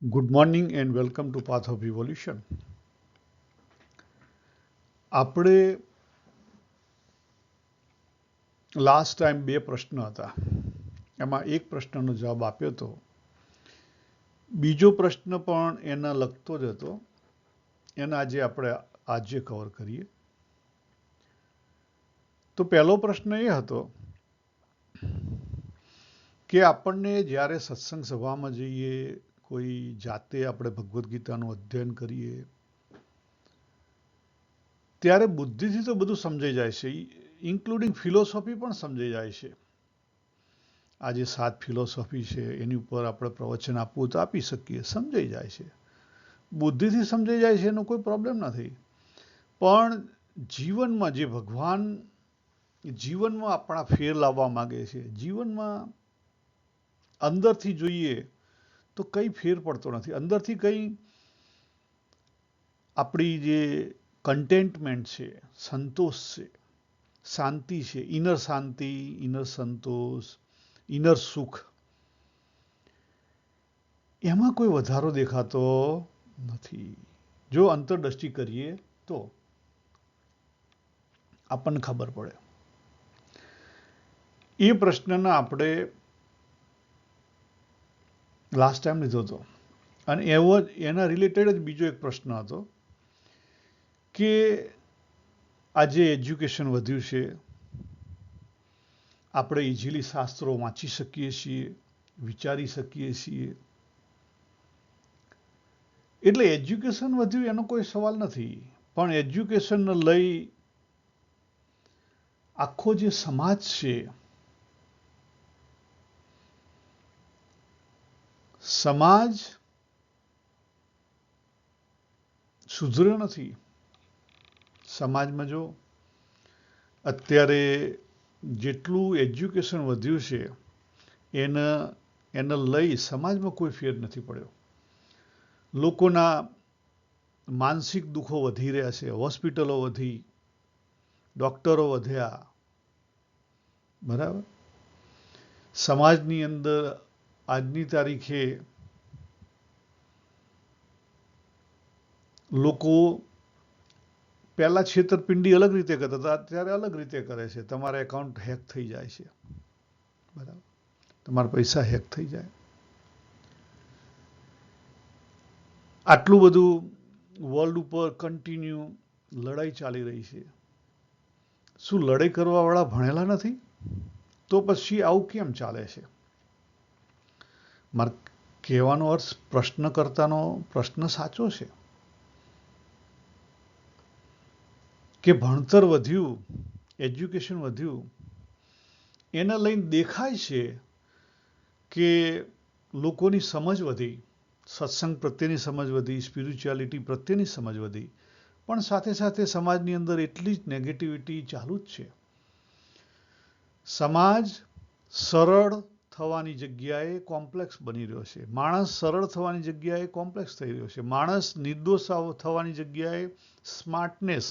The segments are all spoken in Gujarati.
Good morning and welcome to Path of Evolution. આપણે લાસ્ટ ટાઈમ બે પ્રશ્ન હતા, એમાં એક પ્રશ્નનો જવાબ આપ્યો હતો, બીજો પ્રશ્ન પણ એના લગતો જ હતો, એને આજે કવર કરીએ. તો પહેલો પ્રશ્ન એ હતો કે આપણને જ્યારે સત્સંગ સભામાં જઈએ, કોઈ જાતે આપણે ભગવદ્ ગીતાનું અધ્યયન કરીએ, ત્યારે બુદ્ધિથી તો બધું સમજાઈ જાય છે, ઇન્ક્લુડિંગ ફિલોસોફી પણ સમજાઈ જાય છે. આજે 7 ફિલોસોફી છે, એની ઉપર આપણે પ્રવચન આપવું તો આપી શકીએ, સમજાઈ જાય છે, બુદ્ધિથી સમજાઈ જાય છે, એનો કોઈ પ્રોબ્લેમ નથી. પણ જીવનમાં જે ભગવાન જીવનમાં આપણા ફેર લાવવા માંગે છે, જીવનમાં અંદરથી જોઈએ તો કંઈ ફેર પડતો નથી. અંદરથી કંઈ આપણી જે કન્ટેન્ટમેન્ટ છે, સંતોષ છે, શાંતિ છે, ઇનર શાંતિ, ઇનર સંતોષ, ઇનર સુખ, એમાં કોઈ વધારો દેખાતો નથી. જો અંતરદ્રષ્ટિ કરીએ તો આપણને ખબર પડે. એ પ્રશ્નના આપણે લાસ્ટ ટાઈમ લીધો હતો, અને એના રિલેટેડ જ બીજો એક પ્રશ્ન હતો કે આજે એજ્યુકેશન વધ્યું છે, આપણે ઇઝીલી શાસ્ત્રો વાંચી શકીએ છીએ, વિચારી શકીએ છીએ, એટલે એજ્યુકેશન વધ્યું એનો કોઈ સવાલ નથી. પણ એજ્યુકેશનને લઈ આખો જે સમાજ છે, સમાજ સુધર્યો નથી. સમાજમાં જો અત્યારે જેટલું એજ્યુકેશન વધ્યું છે, એને લઈ સમાજમાં કોઈ ફેર નથી પડ્યો. લોકોના માનસિક દુઃખો વધી રહ્યા છે, હોસ્પિટલો વધી, ડૉક્ટરો વધ્યા, બરાબર. સમાજની અંદર આજની તારીખે લોકો પહેલાં છેતરપિંડી અલગ રીતે કરતા હતા, અત્યારે અલગ રીતે કરે છે. તમારા એકાઉન્ટ હેક થઈ જાય છે, બરાબર, તમારા પૈસા હેક થઈ જાય. આટલું બધું વર્લ્ડ ઉપર કન્ટિન્યુ લડાઈ ચાલી રહી છે. શું લડાઈ કરવાવાળા ભણેલા નથી? તો પછી આવું કેમ ચાલે છે? મારે કહેવાનો અર્થ પ્રશ્નકર્તાનો પ્રશ્ન સાચો છે કે ભણતર વધ્યું, એજ્યુકેશન વધ્યું, એને લઈને દેખાય છે કે લોકોની સમજ વધી, સત્સંગ પ્રત્યેની સમજ વધી, સ્પિરિચ્યુઆલિટી પ્રત્યેની સમજ વધી, પણ સાથે સાથે સમાજની અંદર એટલી જ નેગેટિવિટી ચાલુ જ છે. સમાજ સરળ થવાની જગ્યાએ કોમ્પ્લેક્સ બની રહ્યો છે. માણસ સરળ થવાની જગ્યાએ કોમ્પ્લેક્સ થઈ રહ્યો છે. માણસ નિર્દોષ થવાની જગ્યાએ સ્માર્ટનેસ,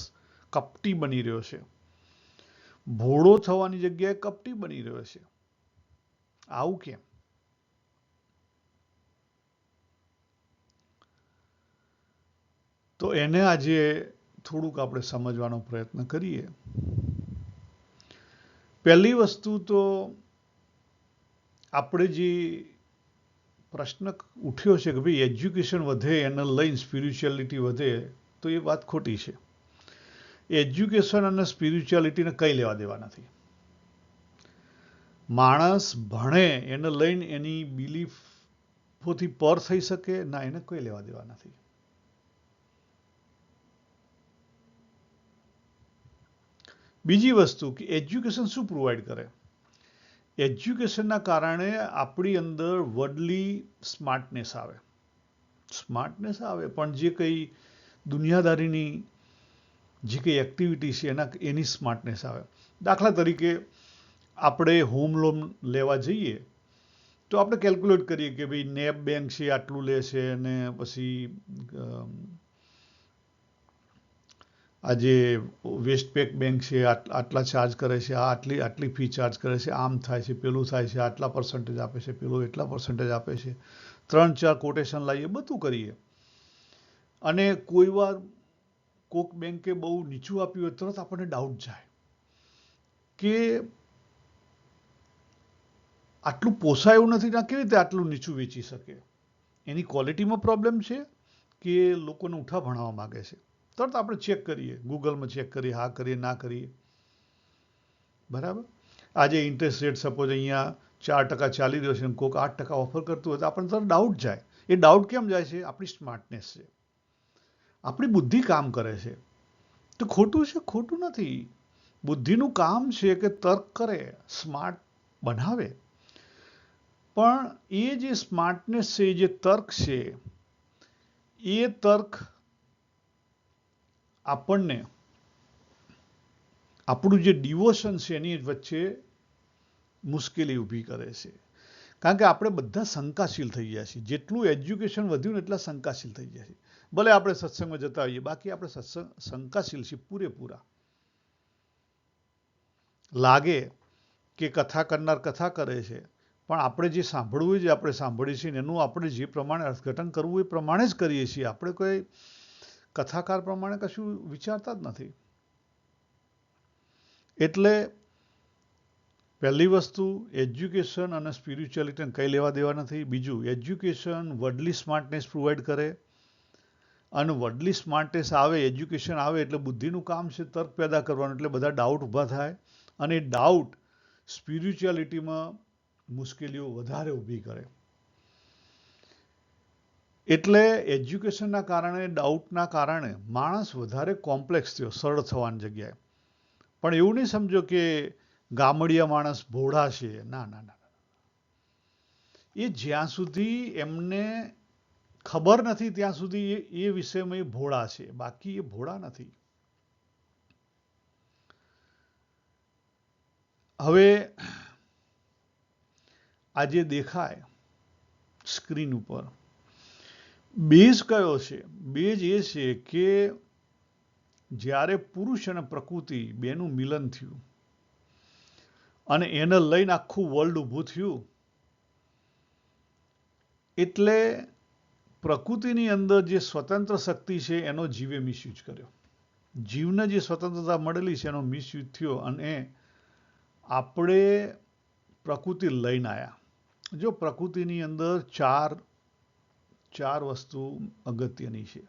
કપટી બની રહ્યો છે. ભોળો થવાની જગ્યાએ કપટી બની રહ્યો છે. આવું કેમ? તો એને આજે થોડુંક આપણે સમજવાનો પ્રયત્ન કરીએ. પહેલી વસ્તુ તો આપણે જે પ્રશ્ન ઉઠ્યો છે કે ભાઈ એજ્યુકેશન વધે એને લઈને સ્પિરિચ્યુઆલિટી વધે, તો એ વાત ખોટી છે. એજ્યુકેશન અને સ્પિરિચ્યુઆલિટીને કંઈ લેવા દેવા નથી. માણસ ભણે એને લઈને એની બિલીફોથી પર થઈ શકે ના, એને કોઈ લેવા દેવા નથી. બીજી વસ્તુ કે એજ્યુકેશન શું પ્રોવાઈડ કરે? એજ્યુકેશનના કારણે આપણી અંદર વર્ડલી સ્માર્ટનેસ આવે, પણ જે કંઈ દુનિયાદારીની જે કંઈ એક્ટિવિટી છે એની સ્માર્ટનેસ આવે. દાખલા તરીકે આપણે હોમ લોન લેવા જઈએ તો આપણે કેલ્ક્યુલેટ કરીએ કે ભાઈ નેબ બેંક છે આટલું લે છે, અને પછી આજે વેસ્ટપેક બેંક છે આટલા ચાર્જ કરે છે, આ આટલી ફી ચાર્જ કરે છે, આમ થાય છે, પેલું થાય છે, આટલા પર્સન્ટેજ આપે છે, પેલું એટલા પર્સન્ટેજ આપે છે, 3-4 કોટેશન લાવીએ, બધું કરીએ. અને કોઈ વાર કોક બેંકે બહુ નીચું આપ્યું હોય તરત આપણને ડાઉટ જાય કે આટલું પોસાય એવું નથી, ના કેવી રીતે આટલું નીચું વેચી શકે? એની ક્વોલિટીમાં પ્રોબ્લેમ છે કે લોકોને ઉઠા ભણાવવા માગે છે? તરત આપણે ચેક કરીએ, ગૂગલમાં ચેક કરીએ, હા કરીએ, ના કરીએ. બરાબર. આજે ઇન્ટરેસ્ટ રેટ સપોઝ અહીંયા 4% ચાલી રહ્યો છે અને કોઈક 8% ઓફર કરતું હોય તો આપણને તરત ડાઉટ જાય. એ ડાઉટ કેમ જાય છે? આપણી સ્માર્ટનેસ છે, આપણી બુદ્ધિ કામ કરે છે. તો ખોટું છે? ખોટું નથી. બુદ્ધિનું કામ છે કે તર્ક કરે, સ્માર્ટ બનાવે. પણ એ જે સ્માર્ટનેસ છે, જે તર્ક છે, એ તર્ક આપણને આપણું જે ડિવોશન છે એની વચ્ચે મુશ્કેલી ઊભી કરે છે. કારણ કે આપણે બધા શંકાશીલ થઈ ગયા છીએ. જેટલું એજ્યુકેશન વધ્યું ને એટલા શંકાશીલ થઈ ગયા છીએ. ભલે આપણે સત્સંગમાં જતા હોઈએ, બાકી આપણે શંકાશીલ છીએ પૂરેપૂરા. લાગે કે કથા કરનાર કથા કરે છે, પણ આપણે જે સાંભળવું જે આપણે સાંભળીએ છીએ એનું આપણે જે પ્રમાણે અર્થઘટન કરવું એ પ્રમાણે જ કરીએ છીએ. આપણે કોઈ કથાકાર પ્રમાણે કશું વિચારતા જ નથી. એટલે પહેલી વસ્તુ, એજ્યુકેશન અને સ્પિરિચ્યુઆલિટીને કંઈ લેવા દેવા નથી. બીજું, એજ્યુકેશન વર્ડલી સ્માર્ટનેસ પ્રોવાઈડ કરે, અને વર્ડલી સ્માર્ટનેસ આવે, એજ્યુકેશન આવે એટલે બુદ્ધિનું કામ છે તર્ક પેદા કરવાનું, એટલે બધા ડાઉટ ઊભા થાય, અને ડાઉટ સ્પિરિચ્યુઆલિટીમાં મુશ્કેલીઓ વધારે ઊભી કરે. એટલે એજ્યુકેશનના કારણે, ડાઉટના કારણે માણસ વધારે કોમ્પ્લેક્સ થયો સરળ થવાની જગ્યાએ. પણ એવું નહીં સમજો કે ગામડિયા માણસ ભોળા છે. ના ના ના. એ જ્યાં સુધી એમને ખબર નથી ત્યાં સુધી એ વિષયમાં એ ભોળા છે, બાકી એ ભોળા નથી. હવે આજે દેખાય સ્ક્રીન ઉપર બેઝ કયો છે? બેઝ એ છે કે જ્યારે પુરુષ અને પ્રકૃતિ બેનું મિલન થયું અને એને લઈને આખું વર્લ્ડ ઊભું થયું, એટલે પ્રકૃતિની અંદર જે સ્વતંત્ર શક્તિ છે એનો જીવે મિસયુઝ કર્યો. જીવને જે સ્વતંત્રતા મળેલી છે એનો મિસયુઝ થયો, અને આપણે પ્રકૃતિ લઈને આવ્યા. જો પ્રકૃતિની અંદર ચાર વસ્તુ અગત્યની છે.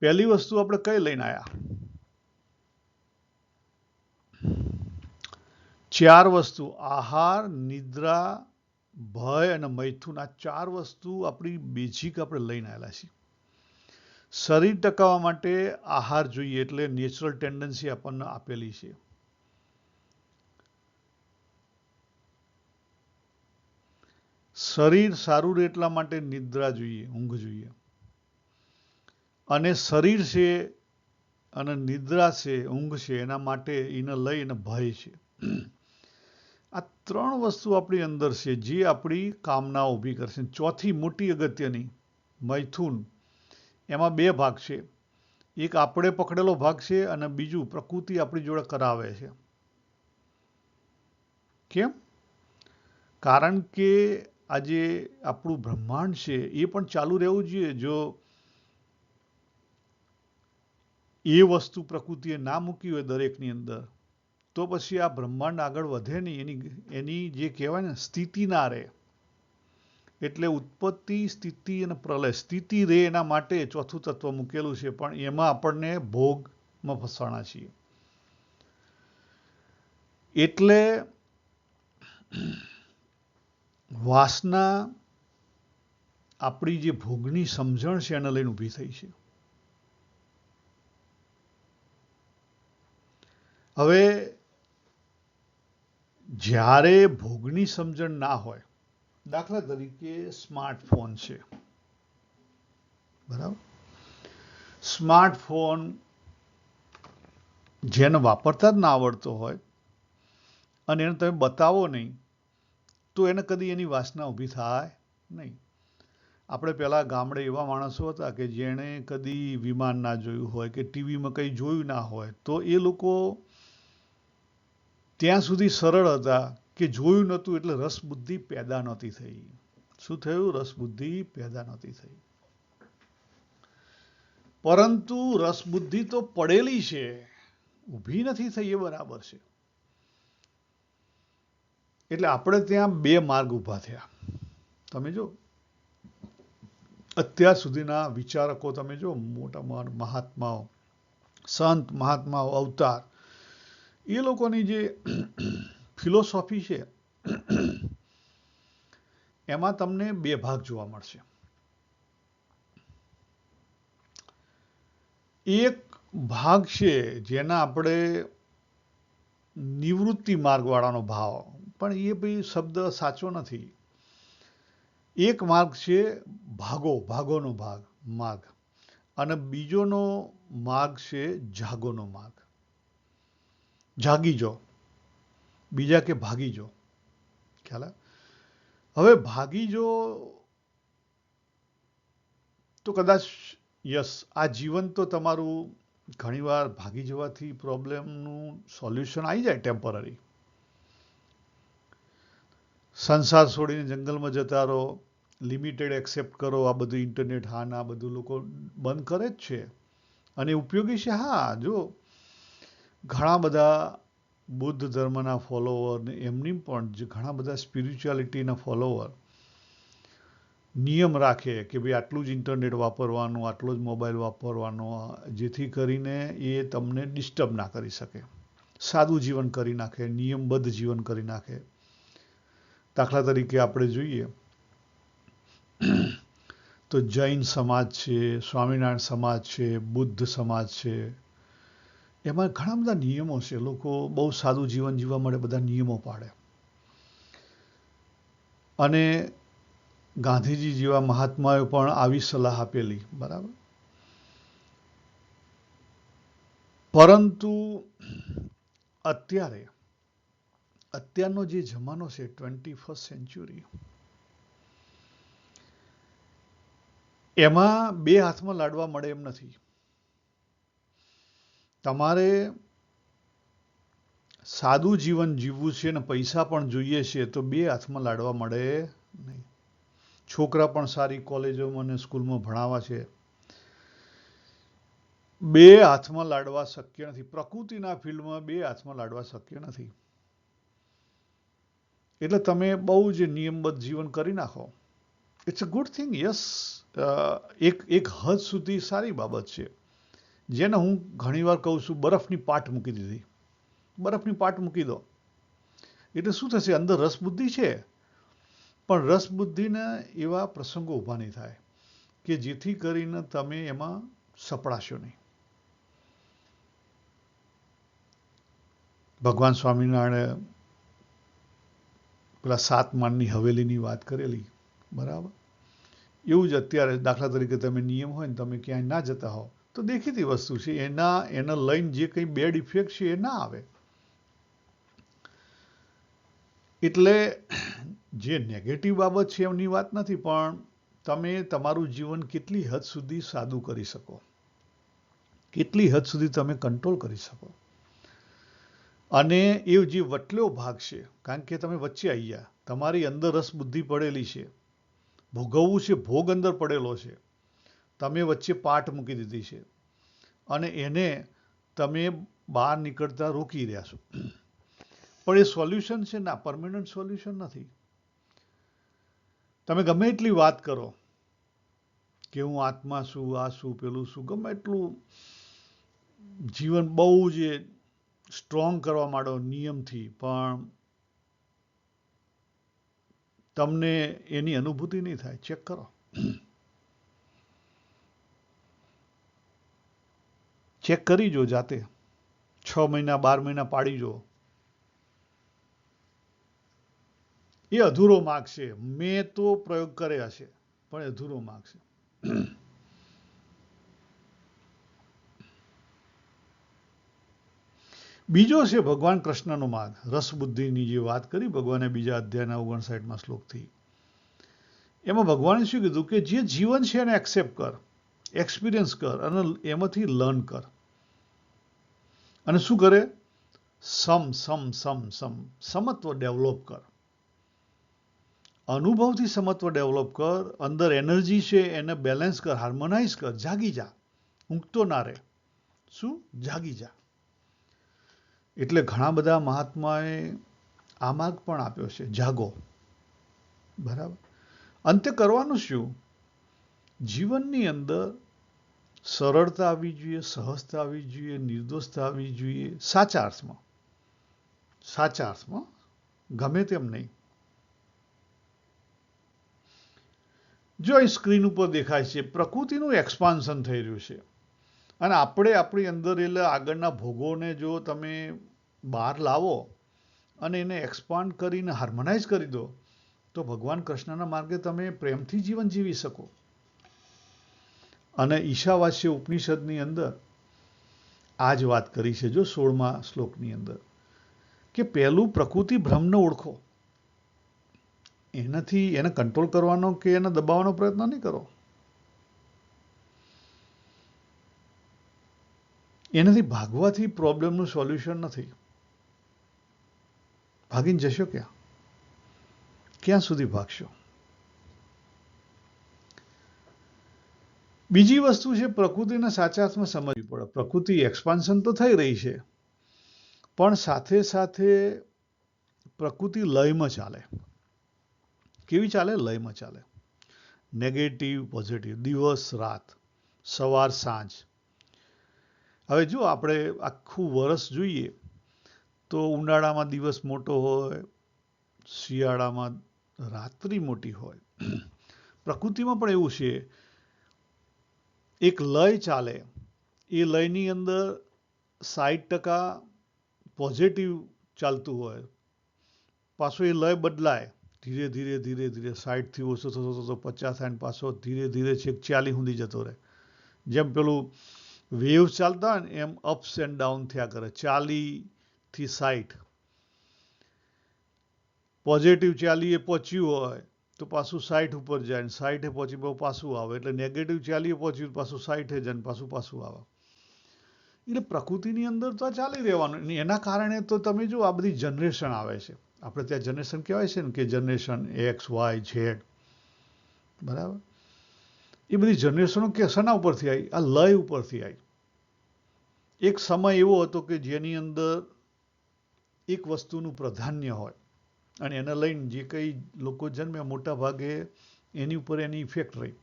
પહેલી વસ્તુ આપણે કઈ લઈને આવ્યા? 4 વસ્તુ: આહાર, નિદ્રા, ભય અને મૈથુન. આ 4 વસ્તુ આપણી બેઝિક આપણે લઈને આવેલા છીએ. શરીર ટકાવવા માટે આહાર જોઈએ, એટલે નેચરલ ટેન્ડન્સી આપણને આપેલી છે. શરીર સારું રહે એટલા માટે નિદ્રા જોઈએ, ઊંઘ જોઈએ. અને શરીર છે અને નિદ્રા છે, ઊંઘ છે, એના માટે એને લઈને ભય છે. આ 3 વસ્તુ આપણી અંદર છે જે આપણી કામના ઊભી કરશે. ચોથી મોટી અગત્યની મૈથુન. એમાં 2 ભાગ છે. એક આપણે પકડેલો ભાગ છે અને બીજું પ્રકૃતિ આપણી જોડે કરાવે છે. કેમ? કારણ કે આજે આપણું બ્રહ્માંડ છે એ પણ ચાલુ રહેવું જોઈએ. જો એ વસ્તુ પ્રકૃતિએ ના મૂકી હોય દરેકની અંદર, તો પછી આ બ્રહ્માંડ આગળ વધે નહીં. એની જે કહેવાય ને સ્થિતિ ના રહે. એટલે ઉત્પત્તિ, સ્થિતિ અને પ્રલય. સ્થિતિ રહે એના માટે ચોથું તત્વ મૂકેલું છે, પણ એમાં આપણને ભોગમાં ફસાણા છીએ. એટલે વાસના આપણી જે ભોગની સમજણ છે એને લઈને ઊભી થઈ છે. હવે જ્યારે ભોગની સમજણ ના હોય, દાખલા તરીકે સ્માર્ટફોન છે, બરાબર? સ્માર્ટફોન જેને વાપરતા જ ના આવડતો હોય અને એને તમે બતાવો નહીં, તો એને કદી એની વાસના ઊભી થાય નહીં. આપણે પહેલાં ગામડે એવા માણસો હતા કે જેણે કદી વિમાન ના જોયું હોય કે ટીવીમાં કંઈ જોયું ના હોય, તો એ લોકો ત્યાં સુધી સરળ હતા કે જોયું નહોતું એટલે રસબુદ્ધિ પેદા નહોતી થઈ. શું થયું? રસબુદ્ધિ પેદા નહોતી થઈ. પરંતુ રસબુદ્ધિ તો પડેલી છે, ઊભી નથી થઈ, એ બરાબર છે. એટલે આપણે ત્યાં બે માર્ગ ઊભા થયા. તમે જો અત્યાર સુધીના વિચારકો, તમે જો મોટા મહાત્માઓ, સંત મહાત્માઓ, અવતાર, એ લોકોની જે ફિલોસોફી છે એમાં તમને બે ભાગ જોવા મળશે. એક ભાગ છે જેના આપણે નિવૃત્તિ માર્ગવાળાનો ભાવ, પણ એ ભાઈ શબ્દ સાચો નથી. એક માર્ગ છે ભાગોનો માર્ગ, અને બીજોનો માર્ગ છે જાગોનો માર્ગ. જાગી જો, બીજા કે ભાગી જો. ખ્યાલ આવે? હવે ભાગી જો તો કદાચ યસ, આ જીવન તો તમારું ઘણીવાર ભાગી જવાથી પ્રોબ્લેમનું સોલ્યુશન આવી જાય ટેમ્પરરી. સંસાર છોડીને જંગલમાં જતા રહો, લિમિટેડ એક્સેપ્ટ કરો, આ બધું ઇન્ટરનેટ, હા ના બધું લોકો બંધ કરે જ છે અને ઉપયોગી છે. હા, જો ઘણા બધા બુદ્ધ ધર્મના ફોલોવર ને એમની પણ ઘણા બધા સ્પિરિચ્યુઆલિટીના ફોલોવર નિયમ રાખે કે ભાઈ આટલું જ ઇન્ટરનેટ વાપરવાનું, આટલો જ મોબાઈલ વાપરવાનો, જેથી કરીને એ તમને ડિસ્ટર્બ ના કરી શકે. સાદું જીવન કરી નાખે, નિયમબદ્ધ જીવન કરી નાખે. દાખલા તરીકે આપણે જોઈએ તો જૈન સમાજ છે, સ્વામિનારાયણ સમાજ છે, બુદ્ધ સમાજ છે, એમાં ઘણા બધા નિયમો છે. લોકો બહુ સાદું જીવન જીવવા માટે બધા નિયમો પાડે. અને ગાંધીજી જેવા મહાત્માએ પણ આવી સલાહ આપેલી, બરાબર. પરંતુ અત્યારનો જે જમાનો છે, 21st સેન્ચુરી, એમાં બે હાથમાં લાડવા મળે એમ નથી. તમારે સાદું જીવન જીવવું છે ને પૈસા પણ જોઈએ છે, તો બે હાથમાં લાડવા મળે નહીં. છોકરા પણ સારી કોલેજોમાં અને સ્કૂલમાં ભણાવવા છે, બે હાથમાં લાડવા શક્ય નથી. પ્રકૃતિના ફિલ્ડમાં બે હાથમાં લાડવા શક્ય નથી. એટલે તમે બહુ જ નિયમબદ્ધ જીવન કરી નાખો. It's a good thing, yes. એક હદ સુધી સારી બાબત છે, જેને હું ઘણીવાર કહું છું, બરફની પાટ મૂકી દીધી. બરફની પાટ મૂકી દો એટલે શું થશે? અંદર રસબુદ્ધિ છે, પણ રસબુદ્ધિને એવા પ્રસંગો ઊભા નહીં થાય કે જેથી કરીને તમે એમાં સપડાશો નહીં. ભગવાન સ્વામિનારાયણે પેલા 7 માળની હવેલીની વાત કરેલી, બરાબર. એવું જ અત્યારે દાખલા તરીકે તમે નિયમ હોય ને તમે ક્યાંય ના જતા હો તો દેખીતી વસ્તુ છે, એના લઈને જે કંઈ બેડ ઇફેક્ટ છે એ ના આવે. એટલે જે નેગેટિવ બાબત છે એમની વાત નથી, પણ તમે તમારું જીવન કેટલી હદ સુધી સાદું કરી શકો, કેટલી હદ સુધી તમે કંટ્રોલ કરી શકો. અને એ જે વટલો ભાગ છે, કારણ કે તમે વચ્ચે આવી ગયા, તમારી અંદર રસબુદ્ધિ પડેલી છે, ભોગવવું છે, ભોગ અંદર પડેલો છે, તમે વચ્ચે પાટ મૂકી દીધી છે અને એને તમે બહાર નીકળતા રોકી રહ્યા છો. પણ એ સોલ્યુશન છે ના, પરમેનન્ટ સોલ્યુશન નથી. તમે ગમે એટલી વાત કરો કે હું આત્મા છું, આ છું, પેલું છું, ગમે એટલું જીવન બહુ જ સ્ટ્રોંગ કરવા માંડો નિયમથી, પણ તમને એની અનુભૂતિ નહીં થાય. ચેક કરો, ચેક કરી જો જાતે. 6 મહિના 12 મહિના પાડી જો. એ અધૂરો માર્ગ છે. મેં તો પ્રયોગ કર્યા છે, પણ અધૂરો માર્ગ છે. બીજો છે ભગવાન કૃષ્ણનો માર્ગ, રસબુદ્ધિની જે વાત કરી ભગવાને બીજા અધ્યાયના 59મા શ્લોકથી. એમાં ભગવાને શું કીધું કે જે જીવન છે એને એક્સેપ્ટ કર, એક્સપિરિયન્સ કર અને એમાંથી લર્ન કર. અને શું કરે? સમત્વ ડેવલપ કર. અનુભવથી સમત્વ ડેવલપ કર. અંદર એનર્જી છે એને બેલેન્સ કર, હાર્મોનાઇઝ કર. જાગી જા, ઊંઘતો ના રહે. શું? જાગી જા. એટલે ઘણા બધા મહાત્માએ આ માર્ગ પણ આપ્યો છે, જાગો. બરાબર. અંતે કરવાનું શું? જીવનની અંદર સરળતા આવવી જોઈએ, સહજતા આવવી જોઈએ, નિર્દોષતા આવવી જોઈએ, સાચા અર્થમાં. સાચા અર્થમાં, ગમે તેમ નહીં. જો અહીં સ્ક્રીન ઉપર દેખાય છે પ્રકૃતિનું એક્સપાન્શન થઈ રહ્યું છે અને આપણે આપણી અંદર એટલે આગળના ભોગોને જો તમે બહાર લાવો અને એને એક્સપાન્ડ કરીને હાર્મોનાઇઝ કરી દો તો ભગવાન કૃષ્ણના માર્ગે તમે પ્રેમથી જીવન જીવી શકો. અને ઈશાવાસ્ય ઉપનિષદની અંદર આ જ વાત કરી છે જો 16મા શ્લોકની અંદર કે પહેલું પ્રકૃતિ ભ્રમને ઓળખો. એનાથી એને કંટ્રોલ કરવાનો કે એને દબાવવાનો પ્રયત્ન નહીં કરો. એનાથી ભાગવાથી પ્રોબ્લેમનું સોલ્યુશન નથી. ભાગીને જશો ક્યાં? ક્યાં સુધી ભાગશો? બીજી વસ્તુ છે પ્રકૃતિને સાચા અર્થમાં સમજવી પડે. પ્રકૃતિ એક્સપાન્શન તો થઈ રહી છે પણ સાથે સાથે પ્રકૃતિ લયમાં ચાલે. કેવી ચાલે? લયમાં ચાલે. નેગેટિવ પોઝિટિવ, દિવસ રાત, સવાર સાંજ. હવે જો આપણે આખું વર્ષ જોઈએ તો ઉનાળામાં દિવસ મોટો હોય, શિયાળામાં રાત્રિ મોટી હોય. પ્રકૃતિમાં પણ એવું છે. એક લય ચાલે, એ લયની અંદર 60% પોઝિટિવ ચાલતું હોય, પાછો એ લય બદલાય ધીરે ધીરે ધીરે ધીરે 60થી ઓછો થતો થતો 50 થાય પાછો ધીરે ધીરે છેક 40 સુધી જતો રહે. જેમ પેલું વેવ ચાલતા હોય ને એમ અપ્સ એન્ડ ડાઉન થયા કરે. 40થી 60 પોઝિટિવ 40 એ પહોંચ્યું હોય તો પાછું 60 ઉપર જાય, 60 પહોંચી પાછું આવે. એટલે નેગેટિવ 40 પહોંચ્યું પાછું 60 જાય પાછું આવે. એટલે પ્રકૃતિની અંદર તો ચાલી રહેવાનું. એના કારણે તો તમે જો આ બધી જનરેશન આવે છે. આપણે ત્યાં જનરેશન કહેવાય છે ને કે જનરેશન એક્સ વાય ઝેડ. બરાબર. એ બધી જનરેશનો કે શેના ઉપરથી આવી? આ લય ઉપરથી આવી. એક સમય એવો હતો કે જેની અંદર એક વસ્તુનું પ્રાધાન્ય હોય અને એને લઈને જે કંઈ લોકો જન્મ્યા મોટા ભાગે એની ઉપર એની ઇફેક્ટ રહી.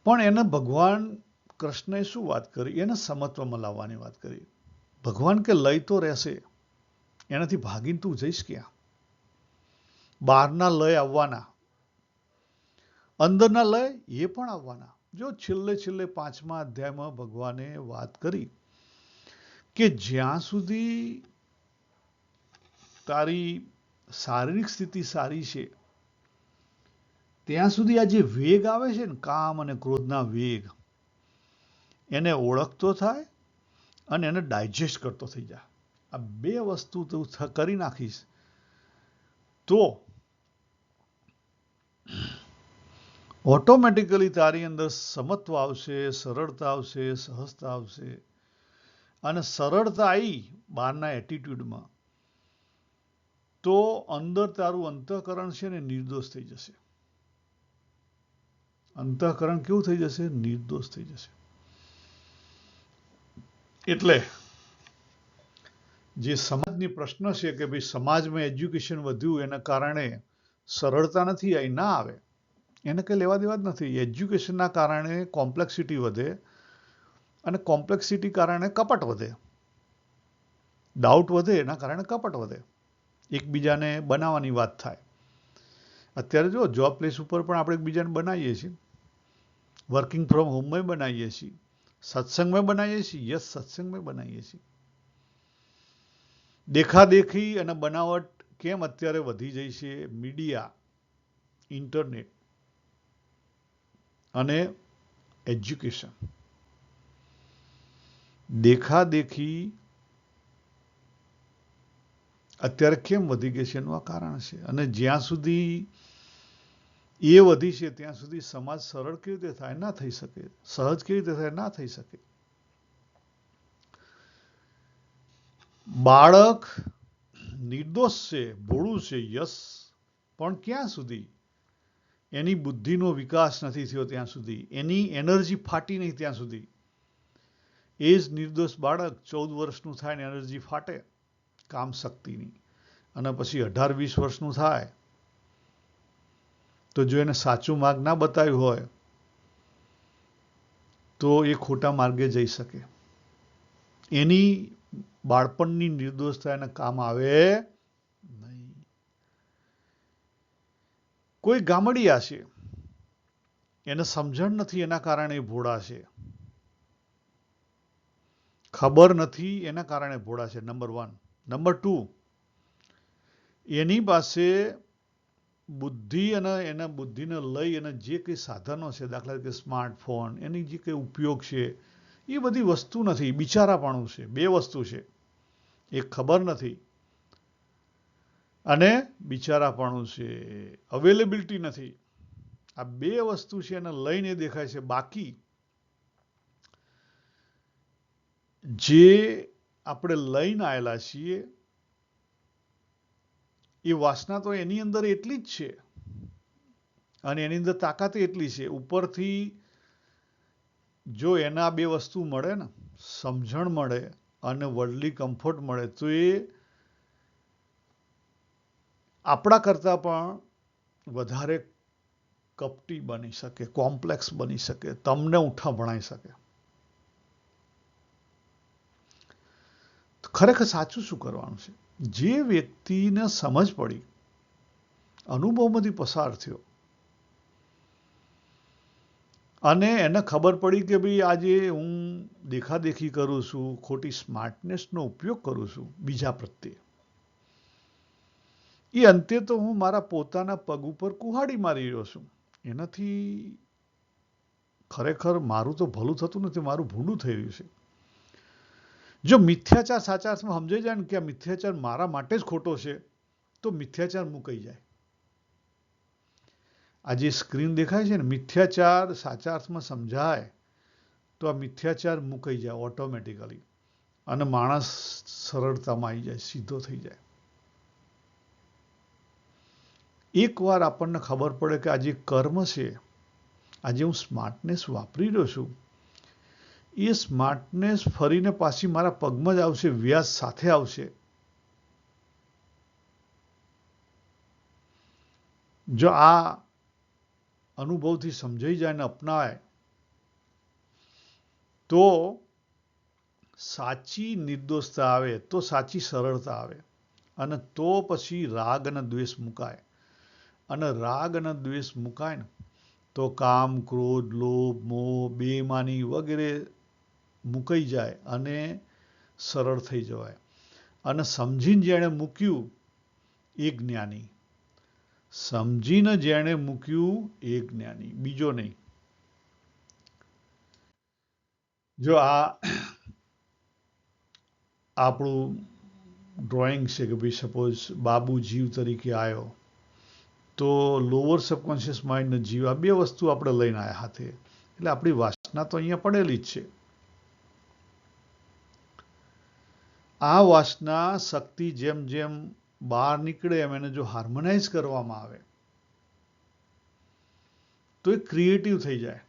પણ એને ભગવાન કૃષ્ણએ શું વાત કરી? એને સમત્વમાં લાવવાની વાત કરી. ભગવાન કે લય તો રહેશે, એનાથી ભાગીને તું જઈશ ક્યાં? બહારના લય આવવાના, અંદરના લય એ પણ આવવાના. જો છેલ્લે 5મા અધ્યાયમાં ભગવાને વાત કરી કે જ્યાં સુધી તારી શારીરિક સ્થિતિ સારી છે ત્યાં સુધી આ જે વેગ આવે છે ને કામ અને ક્રોધના વેગ એને ઓળખતો થાય અને એને ડાયજેસ્ટ કરતો થઈ જાય. આ બે વસ્તુ તું કરી નાખીશ તો ઓટોમેટિકલી તારી અંદર સમત્વ આવશે, સરળતા આવશે, સહજતા આવશે. અને સરળતા આવી બહારના એટીટ્યુડમાં તો અંદર તારું અંતઃકરણ છે ને નિર્દોષ થઈ જશે. અંતઃકરણ કેવું થઈ જશે? નિર્દોષ થઈ જશે. એટલે જે સમાજની પ્રશ્ન છે કે ભાઈ સમાજમાં એજ્યુકેશન વધ્યું એના કારણે સરળતા નથી આવી, ના આવે. એને કંઈ લેવા દેવા જ નથી. એજ્યુકેશનના કારણે કોમ્પ્લેક્સિટી વધે અને કોમ્પ્લેક્સિટી કારણે કપટ વધે. ડાઉટ વધે એના કારણે કપટ વધે. એકબીજાને બનાવવાની વાત થાય. અત્યારે જો જોબ પ્લેસ ઉપર પણ આપણે એકબીજાને બનાવીએ છીએ, વર્કિંગ ફ્રોમ હોમમાં બનાવીએ છીએ, સત્સંગમાં બનાવીએ છીએ. યસ, સત્સંગમાં બનાવીએ છીએ. દેખાદેખી અને બનાવટ કેમ અત્યારે વધી જાય છે? મીડિયા, ઇન્ટરનેટ અને એજ્યુકેશન. દેખાદેખી અત્યારે કેમ વધી ગઈ છે એનું આ કારણ છે. અને જ્યાં સુધી એ વધી છે ત્યાં સુધી સમાજ સરળ કેવી રીતે થાય? ના થઈ શકે. સહજ કેવી રીતે થાય? ના થઈ શકે. બાળક નિર્દોષ છે, ભોળું છે, યસ, પણ ક્યાં સુધી? એની બુદ્ધિનો વિકાસ નથી થયો ત્યાં સુધી, એની એનર્જી ફાટી નહીં ત્યાં સુધી. એ જ નિર્દોષ બાળક 14 વર્ષનું થાય ને એનર્જી ફાટે કામ શક્તિની, અને પછી 18-20 વર્ષનું થાય તો જો એને સાચું માર્ગ ના બતાવ્યું હોય તો એ ખોટા માર્ગે જઈ શકે. એની બાળપણની નિર્દોષતા એને કામ આવે નહીં. કોઈ ગામડિયા છે, એને સમજણ નથી એના કારણે ભોળા છે. ખબર નથી એના કારણે ભોળા છે, નંબર 1. નંબર 2, એની પાસે બુદ્ધિ અને એના બુદ્ધિને લઈ અને જે કંઈ સાધનો છે, દાખલા તરીકે સ્માર્ટફોન, એની જે કંઈ ઉપયોગ છે, એ બધી વસ્તુ નથી, બિચારાપણું છે. 2 વસ્તુ છે, એક ખબર નથી અને બિચારાપણું છે, અવેલેબિલિટી નથી. આ 2 વસ્તુ છે એને લઈને દેખાય છે. બાકી જે આપણે લઈને આવેલા છીએ એ વાસના તો એની અંદર એટલી જ છે અને એની અંદર તાકાત એટલી છે. ઉપરથી જો એના 2 વસ્તુ મળે ને, સમજણ મળે અને વર્લ્ડલી કમ્ફર્ટ મળે, તો એ આપણા કરતાં પણ વધારે કપટી બની શકે, કોમ્પ્લેક્સ બની શકે, તમને ઉઠા ભણાઈ શકે. ખરેખર સાચું શું કરવાનું છે? જે વ્યક્તિને સમજ પડી, અનુભવમાંથી પસાર થયો અને એને ખબર પડી કે ભાઈ આજે હું દેખાદેખી કરું છું, ખોટી સ્માર્ટનેસનો ઉપયોગ કરું છું બીજા પ્રત્યે, એ અંતે તો હું મારા પોતાના પગ ઉપર કુહાડી મારી રહ્યો છું. એનાથી ખરેખર મારું તો ભલું થતું નથી, મારું ભૂંડું થઈ રહ્યું છે. જો મિથ્યાચાર સાચા અર્થમાં સમજાઈ જાય ને કે આ મિથ્યાચાર મારા માટે જ ખોટો છે, તો મિથ્યાચાર મુકાઈ જાય. આ જે સ્ક્રીન દેખાય છે ને, મિથ્યાચાર સાચા અર્થમાં સમજાય તો આ મિથ્યાચાર મુકાઈ જાય ઓટોમેટિકલી અને માણસ સરળતામાં આવી જાય, સીધો થઈ જાય. એકવાર આપણને ખબર પડે કે આ જે કર્મ છે, આજે હું સ્માર્ટનેસ વાપરી રહ્યો છું, એ સ્માર્ટનેસ ફરીને પાછી મારા પગમાં જ આવશે, વ્યાજ સાથે આવશે. જો આ અનુભવથી સમજાઈ જાય ને અપનાવાય તો સાચી નિર્દોષતા આવે, તો સાચી સરળતા આવે અને તો પછી રાગ અને દ્વેષ મુકાય. અને રાગ અને દ્વેષ મુકાય ને તો કામ, ક્રોધ, લોભ, મોહ, બેઈમાની વગેરે મુકાઈ જાય અને સરળ થઈ જવાય. અને સમજીને જેણે મૂક્યું એ જ્ઞાની. સમજીને જેણે મૂક્યું એ જ્ઞાની, બીજો નહીં. જો આ આપણું ડ્રોઈંગ છે કે ભાઈ સપોઝ બાબુ જીવ તરીકે આવ્યો તો લોઅર સબકોન્શિયસ માઇન્ડ અને જીવ, આ 2 વસ્તુ આપણે લઈને આવ્યા હાથે, એટલે આપણી વાસના તો અહીંયા પડેલી જ છે. આ વાસના શક્તિ જેમ જેમ બહાર નીકળે એમ એને જો હાર્મોનાઇઝ કરવામાં આવે તો એ ક્રિએટિવ થઈ જાય.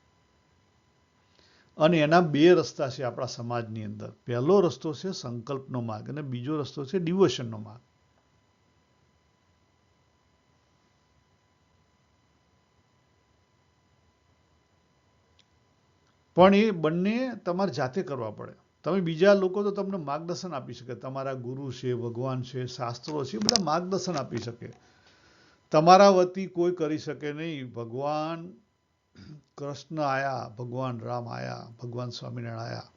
અને એના 2 રસ્તા છે આપણા સમાજની અંદર. પહેલો રસ્તો છે સંકલ્પનો માર્ગ અને બીજો રસ્તો છે ડિવોશનનો માર્ગ. પણ એ બંને તમારે જાતે કરવા પડે. તમે બીજા લોકો તો તમને માર્ગદર્શન આપી શકે, તમારા ગુરુ છે, ભગવાન છે, શાસ્ત્રો છે, બધા માર્ગદર્શન આપી શકે. તમારા વતી કોઈ કરી શકે નહીં. ભગવાન કૃષ્ણ આયા, ભગવાન રામ આયા, ભગવાન સ્વામિનારાયણ આયા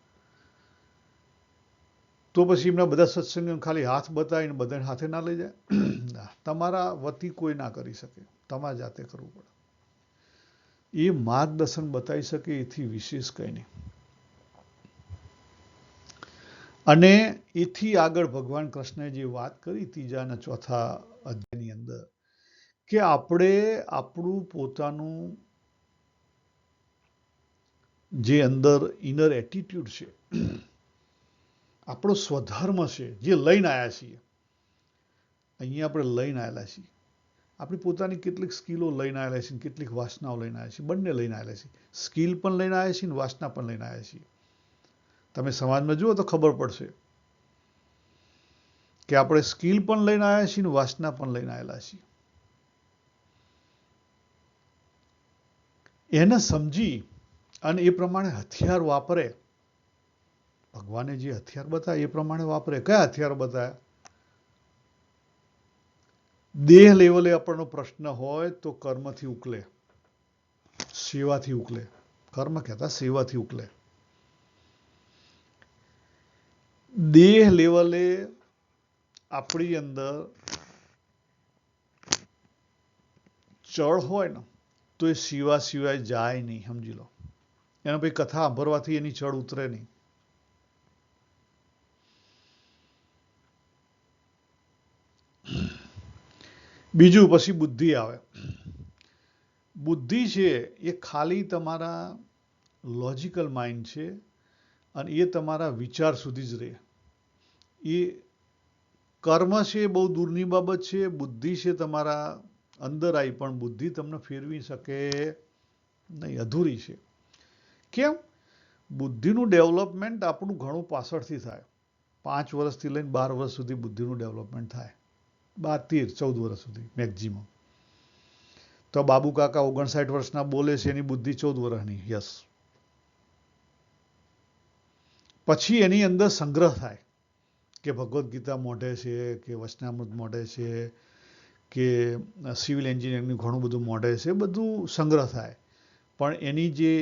તો પછી એમના બધા સત્સંગ ખાલી હાથ બતાવીને બધાને હાથે ના લઈ જાય. તમારા વતી કોઈ ના કરી શકે, તમારે જાતે કરવું પડે. એ માર્ગદર્શન બતાવી શકે, એથી વિશેષ કંઈ નહીં. અને એથી આગળ ભગવાન કૃષ્ણએ જે વાત કરી ત્રીજા અને ચોથા અધ્યાયની અંદર કે આપણે આપણું પોતાનું જે અંદર ઇનર એટીટ્યુડ છે, આપણો સ્વધર્મ છે, જે લઈને આવ્યા છીએ, અહીંયા આપણે લઈને આવેલા છીએ, આપણી પોતાની કેટલીક સ્કિલો લઈને આવેલા છીએ, કેટલીક વાસનાઓ લઈને આવ્યા છીએ, બંને લઈને આવેલા છીએ. સ્કિલ પણ લઈને આવ્યા છીએ, વાસના પણ લઈને આવ્યા છીએ. તમે સમાજમાં જુઓ તો ખબર પડશે કે આપણે સ્કિલ પણ લઈને આવ્યા છીએ, વાસના પણ લઈને આવેલા છીએ. એને સમજી અને એ પ્રમાણે હથિયાર વાપરે. ભગવાને જે હથિયાર બતાવ્યા એ પ્રમાણે વાપરે. કયા હથિયારો બતાવ્યા? દેહ લેવલે આપણનો પ્રશ્ન હોય તો કર્મથી ઉકલે, સેવાથી ઉકલે. કર્મ કહેતા સેવાથી ઉકલે. દેહ લેવલે આપણી અંદર ચળ હોય ને તો એ સેવા સિવાય જાય નહીં. સમજી લો. એના પછી કથા સાંભળવાથી એની ચડ ઉતરે નહીં. બીજું પછી બુદ્ધિ આવે. બુદ્ધિ છે એ ખાલી તમારા લોજિકલ માઇન્ડ છે અને એ તમારા વિચાર સુધી જ રહે. એ કર્મ છે એ બહુ દૂરની બાબત છે. બુદ્ધિ છે તમારા અંદર આવી પણ બુદ્ધિ તમને ફેરવી શકે નહીં, અધૂરી છે. કેમ? બુદ્ધિનું ડેવલપમેન્ટ આપણું ઘણું પાછળથી થાય. 5 વર્ષથી લઈને 12 વર્ષ સુધી બુદ્ધિનું ડેવલપમેન્ટ થાય. 12, 13, 14 વર્ષ સુધી મેક્ઝિમમ. તો બાબુ કાકા 59 વર્ષના બોલે છે, એની બુદ્ધિ 14 વર્ષની. યસ. પછી એની અંદર સંગ્રહ થાય કે ભગવદ્ ગીતા મોઢે છે, કે વચનામૃત મોઢે છે, કે સિવિલ એન્જિનિયરિંગનું ઘણું બધું મોઢે છે, બધું સંગ્રહ થાય. પણ એની જે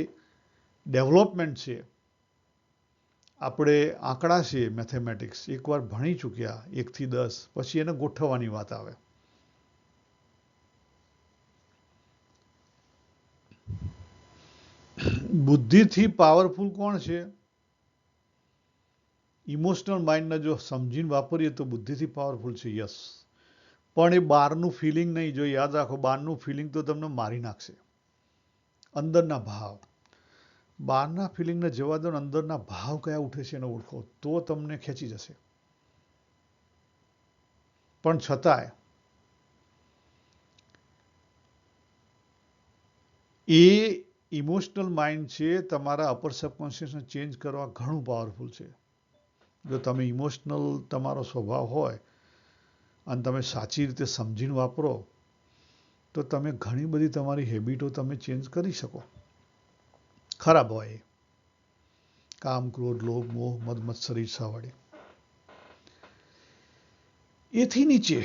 ડેવલપમેન્ટ છે, આપણે આંકડા છે, મેથેમેટિક્સ એકવાર ભણી ચૂક્યા 1 થી 10, પછી એને ગોઠવવાની વાત આવે. બુદ્ધિથી પાવરફુલ કોણ છે? ઇમોશનલ માઇન્ડને જો સમજીને વાપરીએ તો બુદ્ધિથી પાવરફુલ છે. યસ. પણ એ બહારનું ફિલિંગ નહીં. જો યાદ રાખો, બહારનું ફિલિંગ તો તમને મારી નાખશે. અંદરના ભાવ. બહારના ફિલિંગને જવા દો, અંદરના ભાવ કયા ઉઠે છે એને ઓળખો તો તમને ખેંચી જશે. પણ છતાંય એ ઇમોશનલ માઇન્ડ છે તમારા અપર સબકોન્શિયસને ચેન્જ કરવા ઘણું પાવરફુલ છે. જો તમે ઇમોશનલ તમારો સ્વભાવ હોય અને તમે સાચી રીતે સમજીને વાપરો તો તમે ઘણી બધી તમારી હેબિટો તમે ચેન્જ કરી શકો. ખરાબ હોય એ. કામ, ક્રોધ, લોભ, મોહ, મદ, મત્સર, ઈર્ષાવાળી. એથી નીચે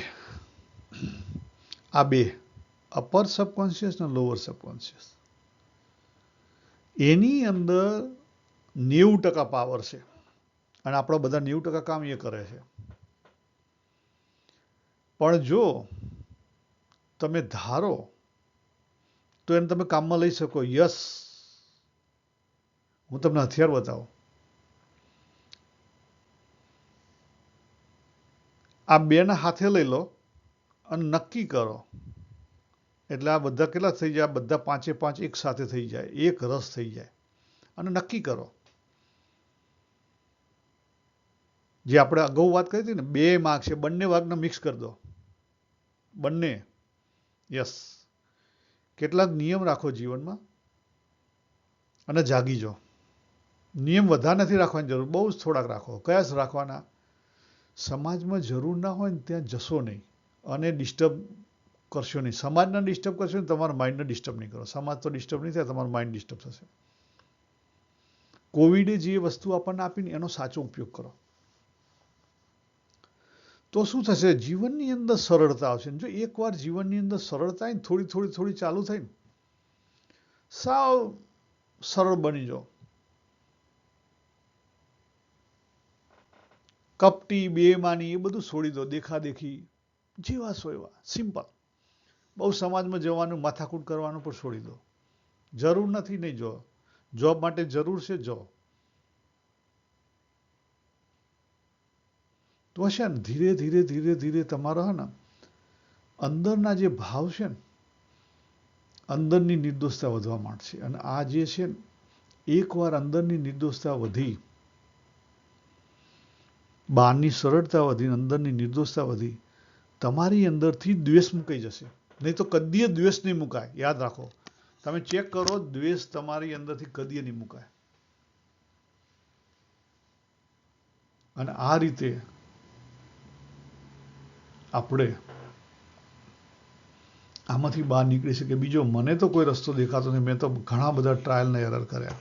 આ બે, અપર સબકોન્શિયસ અને લોઅર સબકોન્શિયસ, એની અંદર 90% પાવર છે અને આપણા બધા 90% કામ એ કરે છે. પણ જો તમે ધારો તો એને તમે કામમાં લઈ શકો. યસ. હું તમને હથિયાર બતાવું. આ બેને હાથે લઈ લો અને નક્કી કરો. એટલે આ બધા કેટલા થઈ જાય? બધા 5 એક સાથે થઈ જાય, એક રસ થઈ જાય. અને નક્કી કરો. જે આપણે અગાઉ વાત કરી હતી ને, 2 વાઘ છે, બંને વાઘને મિક્સ કરી દો. બંને. યસ. કેટલાક નિયમ રાખો જીવનમાં અને જાગી જાઓ. નિયમ વધારે નથી રાખવાની જરૂર, બહુ જ થોડાક રાખો. કયા જ રાખવાના? સમાજમાં જરૂર ના હોય ને ત્યાં જશો નહીં અને ડિસ્ટર્બ કરશો નહીં. સમાજને ડિસ્ટર્બ કરશો ને તમારા માઇન્ડને ડિસ્ટર્બ નહીં કરો. સમાજ તો ડિસ્ટર્બ નહીં થાય, તમારું માઇન્ડ ડિસ્ટર્બ થશે. કોવિડે જે વસ્તુ આપણને આપીને એનો સાચો ઉપયોગ કરો તો શું થશે? જીવનની અંદર સરળતા આવશે. જો એકવાર જીવનની અંદર સરળતા ને થોડી ચાલુ થઈ ને, સાવ સરળ બની જાઓ. કપટી, બેમાની એ બધું છોડી દો. દેખાદેખી જેવા છો એવા સિમ્પલ. બહુ સમાજમાં જવાનું, માથાકૂટ કરવાનું પણ છોડી દો. જરૂર નથી, નહીં જો. જોબ માટે જરૂર છે, જો. તો છે ને ધીરે ધીરે ધીરે ધીરે તમારા હે ને અંદરના જે ભાવ છે ને અંદરની નિર્દોષતા વધવા માંડશે. અને આ જે છે ને એકવાર અંદરની નિર્દોષતા વધી, બહારની સરળતા વધી, અંદરની નિર્દોષતા વધી, તમારી અંદરથી દ્વેષ મુકાઈ જશે. નહીં તો કદીય દ્વેષ નહીં મુકાય. યાદ રાખો, તમે ચેક કરો, દ્વેષ તમારી અંદરથી કદીય નહીં મુકાય. અને આ રીતે આપણે આમાંથી બહાર નીકળી શકીએ. બીજો મને તો કોઈ રસ્તો દેખાતો નથી. મેં તો ઘણા બધા ટ્રાયલ ને એરર કર્યા,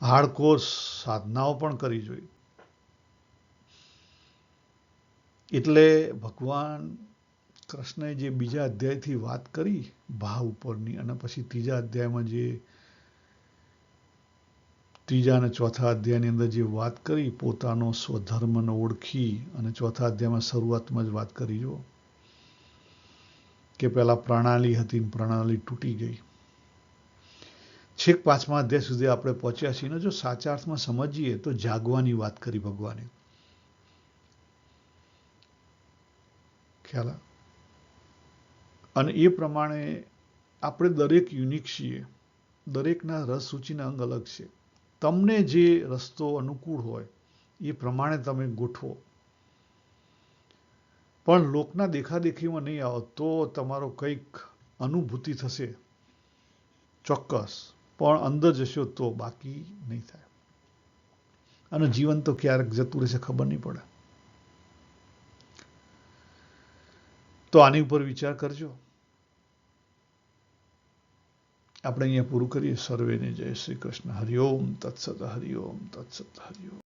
હાર્ડકોર સાધનાઓ પણ કરી જોઈ. એટલે ભગવાન કૃષ્ણએ જે બીજા અધ્યાયથી વાત કરી ભાવ ઉપરની, અને પછી ત્રીજા અધ્યાયમાં જે ત્રીજા અને ચોથા અધ્યાયની અંદર જે વાત કરી પોતાનો સ્વધર્મને ઓળખી, અને ચોથા અધ્યાયમાં શરૂઆતમાં જ વાત કરી જો કે પેલા પ્રણાલી હતી, પ્રણાલી તૂટી ગઈ. છેક પાંચમા અધ્યાય સુધી આપણે પહોંચ્યા છીએ. જો સાચા અર્થમાં સમજીએ તો જાગવાની વાત કરી ભગવાને. ખ્યાલ? અને એ પ્રમાણે આપણે દરેક યુનિક છીએ. દરેકના રસ સૂચિના અંગ અલગ છે. તમને જે રસ્તો અનુકૂળ હોય એ પ્રમાણે તમે ગોઠવો. પણ લોકના દેખાદેખીમાં નહીં આવો તો તમારો કંઈક અનુભૂતિ થશે ચોક્કસ, પણ અંદર જશો તો બાકી નહીં થાય. અને જીવન તો ક્યારેક જતું રહેશે, ખબર નહીં પડે. તો આની ઉપર વિચાર કરજો. આપણે અહીંયા પૂરું કરીએ. સર્વેને જય શ્રી કૃષ્ણ. હરિઓમ તત્સત. હરિઓમ તત્સત. હરિઓમ.